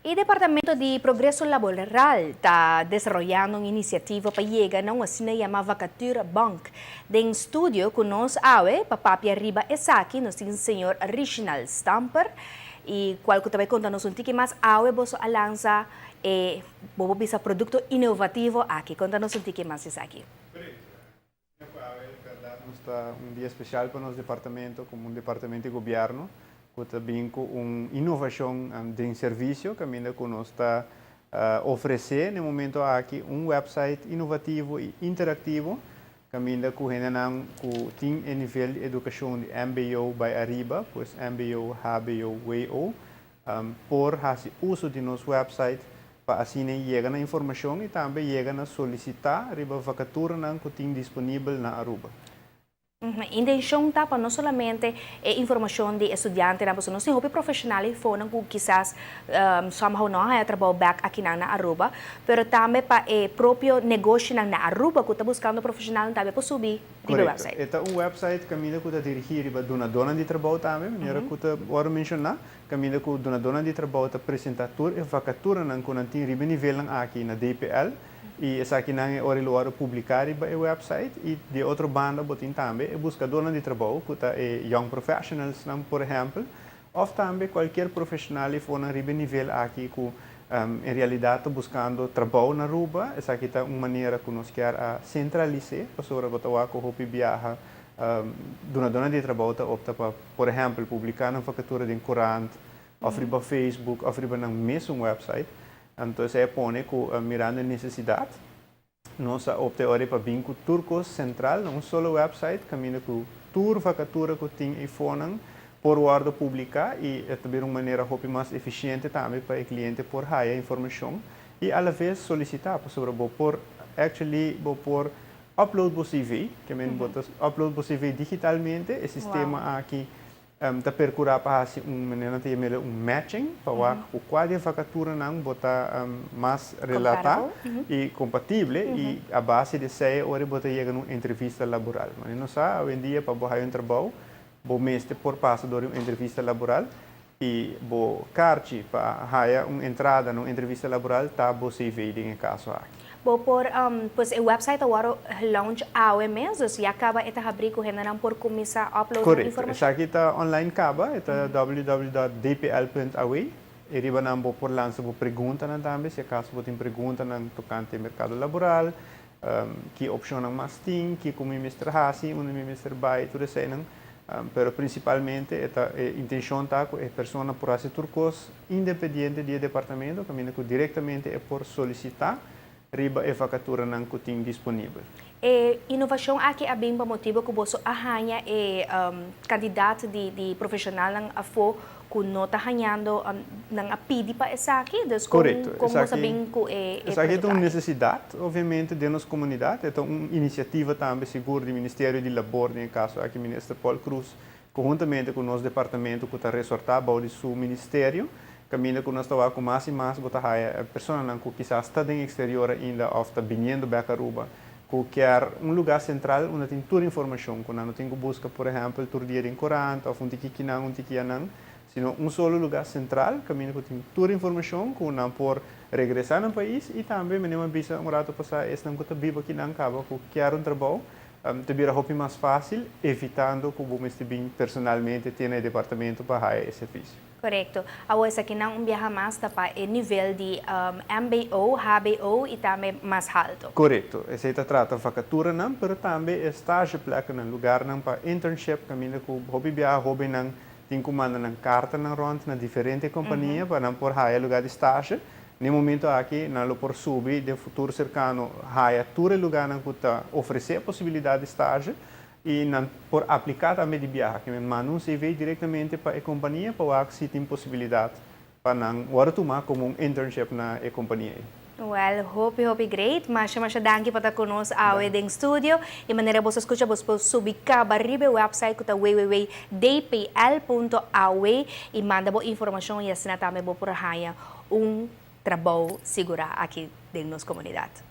O Departamento de Progresso Laboral está desarrollando uma iniciativa para chegar a uma chamada vacatura bank. Em estúdio conosco para papia riba aqui no senhor Reginald Stamper e qual que também conta-nos um pouco mais você lança bisa produto inovativo aqui. Conta-nos um pouco mais isso aqui. Está um dia especial para o nosso departamento, como um departamento de governo, que também com uma inovação de serviço, que ainda nós está oferecer no momento aqui um website inovativo e interativo, que ainda tem em nível de educação de MBO by arriba, pois MBO, HBO, WO, por fazer uso de nosso website para assim chegar na informação e também chegar a solicitar a vacatura que tem disponível na Aruba. Intenção tá para não somente informação de estudante, mas não só profissionais foram que quizás somehow não há trabalho back aqui na Aruba, mas também para o próprio negócio na Aruba que está buscando profissional também para subir no website. Este é um website que está dirigido para dona de trabalho também, maneira que eu mencionar, que dona de trabalho está apresentar e vacatura não tem nível aqui na DPL. E essa aqui não é hora publicar o website e de outra banda botin também é buscador de trabalho que está young professionals por exemplo ou também qualquer profissional que for na nível aqui que em realidade está buscando trabalho na Aruba. Essa aqui está uma maneira que nós quer centralizar para sobre botar que hopi viaja dona de trabalho está opta para por exemplo publicar na vacatura de corante oferir para Facebook oferir para mesmo website. Então, é põe que mirando a necessidade, nós optamos para vir com o Turco Central, um solo website, caminho com tour vacatura que tem iPhone, por guarda publicar e é também uma maneira mais eficiente também para o cliente por higher informação e à vez solicitar sobre por upload o CV, que upload o CV digitalmente, o sistema aqui está percurar para fazer matching para o quadro de vacatura não botar mais relatado e compatível e a base de ser hora botar chegar numa entrevista laboral. Mas não sabe hoje em dia para botar um trabalho, o mês por passo de uma entrevista laboral e o carte para ganhar uma entrada numa entrevista laboral está o CV em caso aqui. Pues o website agora launch mesmo, e acaba esta abrir com por começar a upload informação. Correto. Aqui está online acaba, está www.dpl.aw. E riba na por lança por pergunta na também, se acaso você tem pergunta na tocante mercado laboral, que opção mais tem, que como ministro hasi, onde ministro vai, tudo isso não. Pero principalmente a intenção está que a pessoa por esse turcos independente do departamento, que diretamente é por solicitar riba e vacatura não que tem disponível. Inovação aqui é bem motivo que você arranha candidato de profissional a for que não está arranhando não a pedir para essa aqui, correto. Como você bem que essa aqui é uma necessidade, obviamente, de nossa comunidade, é uma iniciativa também segura do Ministério do Labor, no caso aqui, ministro Paul Cruz, conjuntamente com o nosso departamento que está resortado do seu ministério. Caminho que nós estamos com mais e mais a pessoa que quizás está no exterior ainda ou está vindo para Aruba, que quer um lugar central onde tem toda a informação, que não tem que buscar, por exemplo, todo dia em Corante, ou um tiki não, sino um solo lugar central, caminho que tem toda a informação, que não pode regressar no país e também, mesmo bisa um rato passar, esse não que está vivo aqui não acaba, que quer um trabalho, também é mais fácil, evitando que você personalmente tenha departamento para esse serviço. Correto. Agora, aqui não viaja mais para o nível de MBO, HBO e também mais alto. Correto. Esse trata de vacatura, não, mas também estágio placa no lugar não para internship, caminho que o hobby viaja, hobby não tem que mandar na carta na ronda na diferente companhia para não por higher lugar de estágio. No momento aqui, não por subir de futuro cercano, higher todo lugar não que oferecer a possibilidade de estágio e não por aplicar também de viagem, que manda um CV diretamente para a companhia para ver se tem possibilidade para não tomar como um internship na companhia. Well, hope great. Mas danke para estar conosco ao em estúdio. E maneira você escuta, você pode subir para o website que está www.dpl.aw e manda boa informação e assim também por trabalho seguro aqui dentro da nossa comunidade.